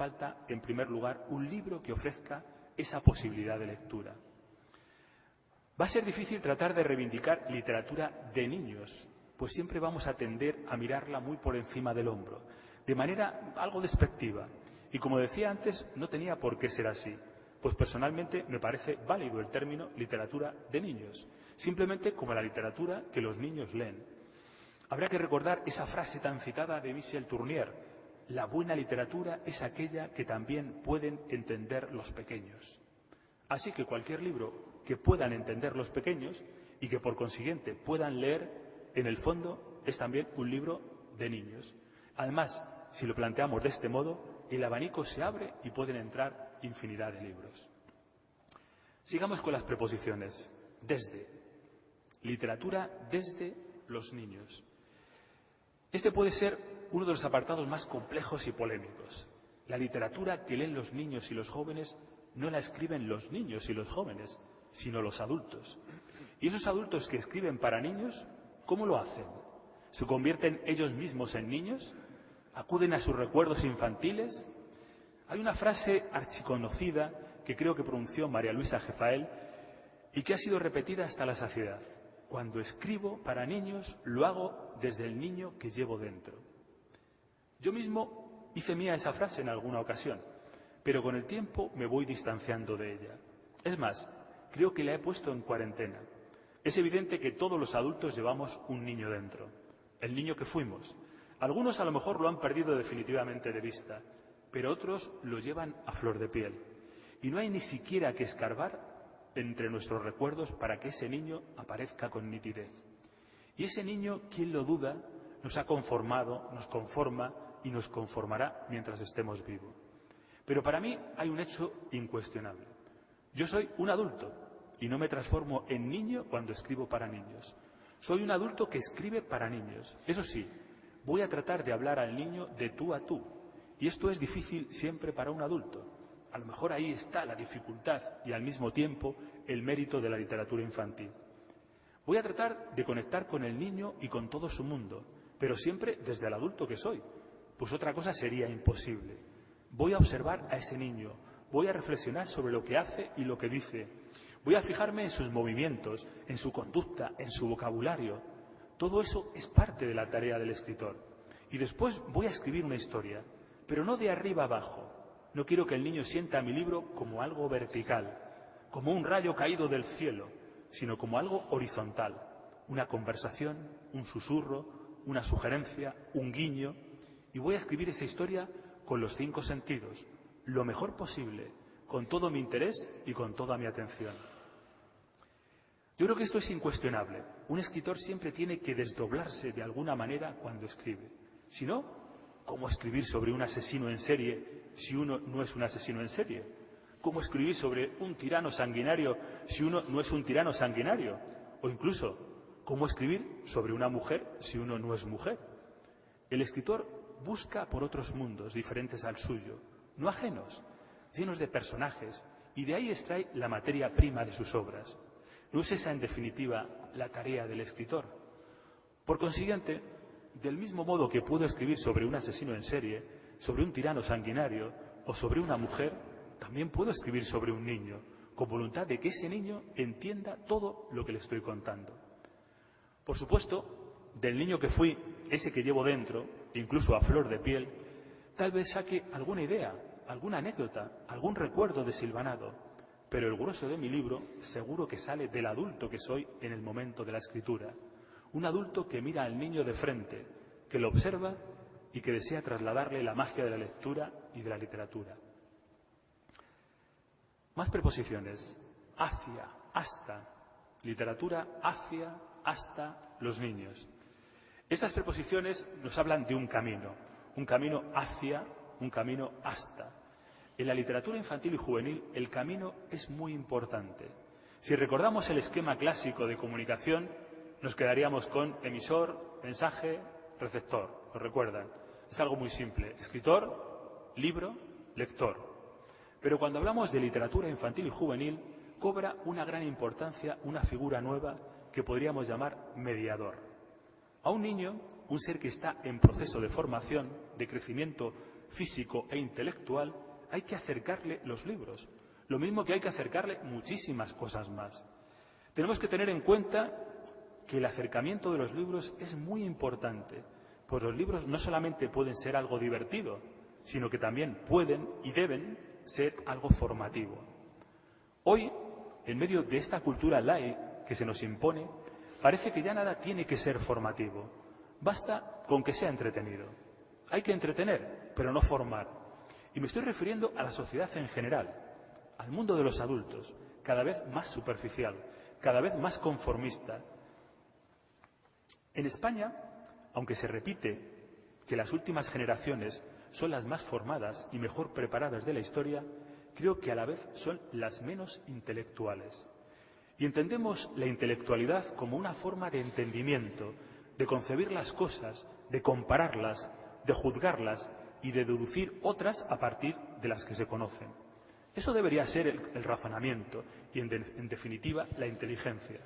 falta, en primer lugar, un libro que ofrezca esa posibilidad de lectura. Va a ser difícil tratar de reivindicar literatura de niños, pues siempre vamos a tender a mirarla muy por encima del hombro, de manera algo despectiva. Y como decía antes, no tenía por qué ser así, pues personalmente me parece válido el término literatura de niños, simplemente como la literatura que los niños leen. Habrá que recordar esa frase tan citada de Michel Tournier: la buena literatura es aquella que también pueden entender los pequeños. Así que cualquier libro que puedan entender los pequeños y que por consiguiente puedan leer, en el fondo es también un libro de niños. Además, si lo planteamos de este modo, el abanico se abre y pueden entrar infinidad de libros. Sigamos con las preposiciones. Desde. Literatura desde los niños. Este puede ser uno de los apartados más complejos y polémicos. La literatura que leen los niños y los jóvenes no la escriben los niños y los jóvenes, sino los adultos. Y esos adultos que escriben para niños, ¿cómo lo hacen? ¿Se convierten ellos mismos en niños? ¿Acuden a sus recuerdos infantiles? Hay una frase archiconocida que creo que pronunció María Luisa Gefael y que ha sido repetida hasta la saciedad. Cuando escribo para niños, lo hago desde el niño que llevo dentro. Yo mismo hice mía esa frase en alguna ocasión, pero con el tiempo me voy distanciando de ella. Es más, creo que la he puesto en cuarentena. Es evidente que todos los adultos llevamos un niño dentro, el niño que fuimos. Algunos a lo mejor lo han perdido definitivamente de vista, pero otros lo llevan a flor de piel. Y no hay ni siquiera que escarbar entre nuestros recuerdos para que ese niño aparezca con nitidez. Y ese niño, ¿quién lo duda?, nos ha conformado, nos conforma y nos conformará mientras estemos vivos. Pero para mí hay un hecho incuestionable. Yo soy un adulto y no me transformo en niño cuando escribo para niños. Soy un adulto que escribe para niños. Eso sí, voy a tratar de hablar al niño de tú a tú. Y esto es difícil siempre para un adulto. A lo mejor ahí está la dificultad y al mismo tiempo el mérito de la literatura infantil. Voy a tratar de conectar con el niño y con todo su mundo, pero siempre desde el adulto que soy, pues otra cosa sería imposible. Voy a observar a ese niño, voy a reflexionar sobre lo que hace y lo que dice. Voy a fijarme en sus movimientos, en su conducta, en su vocabulario. Todo eso es parte de la tarea del escritor. Y después voy a escribir una historia, pero no de arriba abajo. No quiero que el niño sienta mi libro como algo vertical, como un rayo caído del cielo, sino como algo horizontal. Una conversación, un susurro, una sugerencia, un guiño. Y voy a escribir esa historia con los 5 sentidos, lo mejor posible, con todo mi interés y con toda mi atención. Yo creo que esto es incuestionable. Un escritor siempre tiene que desdoblarse de alguna manera cuando escribe. Si no, ¿cómo escribir sobre un asesino en serie si uno no es un asesino en serie? ¿Cómo escribir sobre un tirano sanguinario si uno no es un tirano sanguinario? O incluso, ¿cómo escribir sobre una mujer si uno no es mujer? El escritor busca por otros mundos diferentes al suyo, no ajenos, llenos de personajes, y de ahí extrae la materia prima de sus obras. ¿No es esa, en definitiva, la tarea del escritor? Por consiguiente, del mismo modo que puedo escribir sobre un asesino en serie, sobre un tirano sanguinario o sobre una mujer, también puedo escribir sobre un niño, con voluntad de que ese niño entienda todo lo que le estoy contando. Por supuesto, del niño que fui, ese que llevo dentro, incluso a flor de piel, tal vez saque alguna idea, alguna anécdota, algún recuerdo desilvanado, pero el grueso de mi libro seguro que sale del adulto que soy en el momento de la escritura. Un adulto que mira al niño de frente, que lo observa y que desea trasladarle la magia de la lectura y de la literatura. Más preposiciones. Hacia, hasta. Literatura hacia, hasta los niños. Estas preposiciones nos hablan de un camino hacia, un camino hasta. En la literatura infantil y juvenil el camino es muy importante. Si recordamos el esquema clásico de comunicación, nos quedaríamos con emisor, mensaje, receptor. ¿Lo recuerdan? Es algo muy simple. Escritor, libro, lector. Pero cuando hablamos de literatura infantil y juvenil, cobra una gran importancia una figura nueva que podríamos llamar mediador. A un niño, un ser que está en proceso de formación, de crecimiento físico e intelectual, hay que acercarle los libros. Lo mismo que hay que acercarle muchísimas cosas más. Tenemos que tener en cuenta que el acercamiento de los libros es muy importante, pues los libros no solamente pueden ser algo divertido, sino que también pueden y deben ser algo formativo. Hoy, en medio de esta cultura light que se nos impone, parece que ya nada tiene que ser formativo. Basta con que sea entretenido. Hay que entretener, pero no formar. Y me estoy refiriendo a la sociedad en general, al mundo de los adultos, cada vez más superficial, cada vez más conformista. En España, aunque se repite que las últimas generaciones son las más formadas y mejor preparadas de la historia, creo que a la vez son las menos intelectuales. Y entendemos la intelectualidad como una forma de entendimiento, de concebir las cosas, de compararlas, de juzgarlas y de deducir otras a partir de las que se conocen. Eso debería ser el razonamiento y, en definitiva, la inteligencia.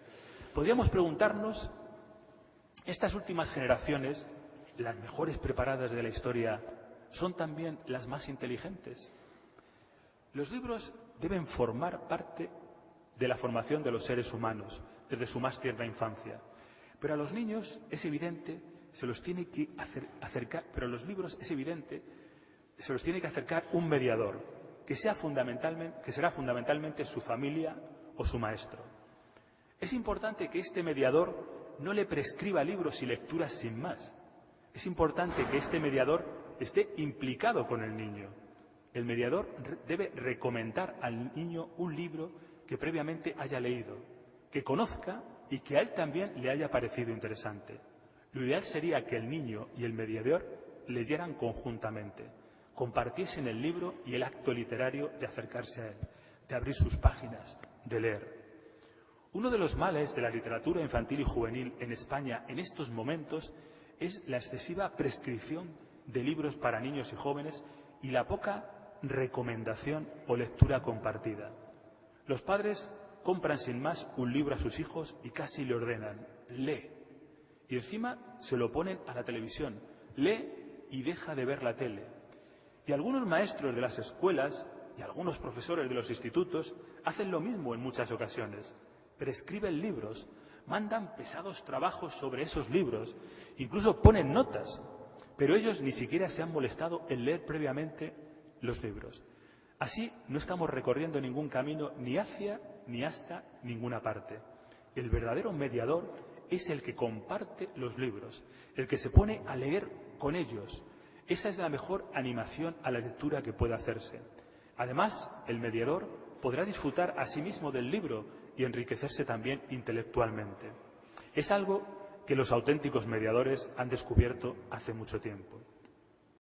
Podríamos preguntarnos, ¿estas últimas generaciones, las mejores preparadas de la historia, son también las más inteligentes? Los libros deben formar parte de la formación de los seres humanos desde su más tierna infancia. Pero a los niños es evidente, se los tiene que acercar, pero a los libros es evidente, se los tiene que acercar un mediador, que será fundamentalmente su familia o su maestro. Es importante que este mediador no le prescriba libros y lecturas sin más. Es importante que este mediador esté implicado con el niño. El mediador debe recomendar al niño un libro que previamente haya leído, que conozca y que a él también le haya parecido interesante. Lo ideal sería que el niño y el mediador leyeran conjuntamente, compartiesen el libro y el acto literario de acercarse a él, de abrir sus páginas, de leer. Uno de los males de la literatura infantil y juvenil en España en estos momentos es la excesiva prescripción de libros para niños y jóvenes y la poca recomendación o lectura compartida. Los padres compran sin más un libro a sus hijos y casi le ordenan, lee. Y encima se lo ponen a la televisión, lee y deja de ver la tele. Y algunos maestros de las escuelas y algunos profesores de los institutos hacen lo mismo en muchas ocasiones. Prescriben libros, mandan pesados trabajos sobre esos libros, incluso ponen notas, pero ellos ni siquiera se han molestado en leer previamente los libros. Así no estamos recorriendo ningún camino ni hacia ni hasta ninguna parte. El verdadero mediador es el que comparte los libros, el que se pone a leer con ellos. Esa es la mejor animación a la lectura que puede hacerse. Además, el mediador podrá disfrutar a sí mismo del libro y enriquecerse también intelectualmente. Es algo que los auténticos mediadores han descubierto hace mucho tiempo.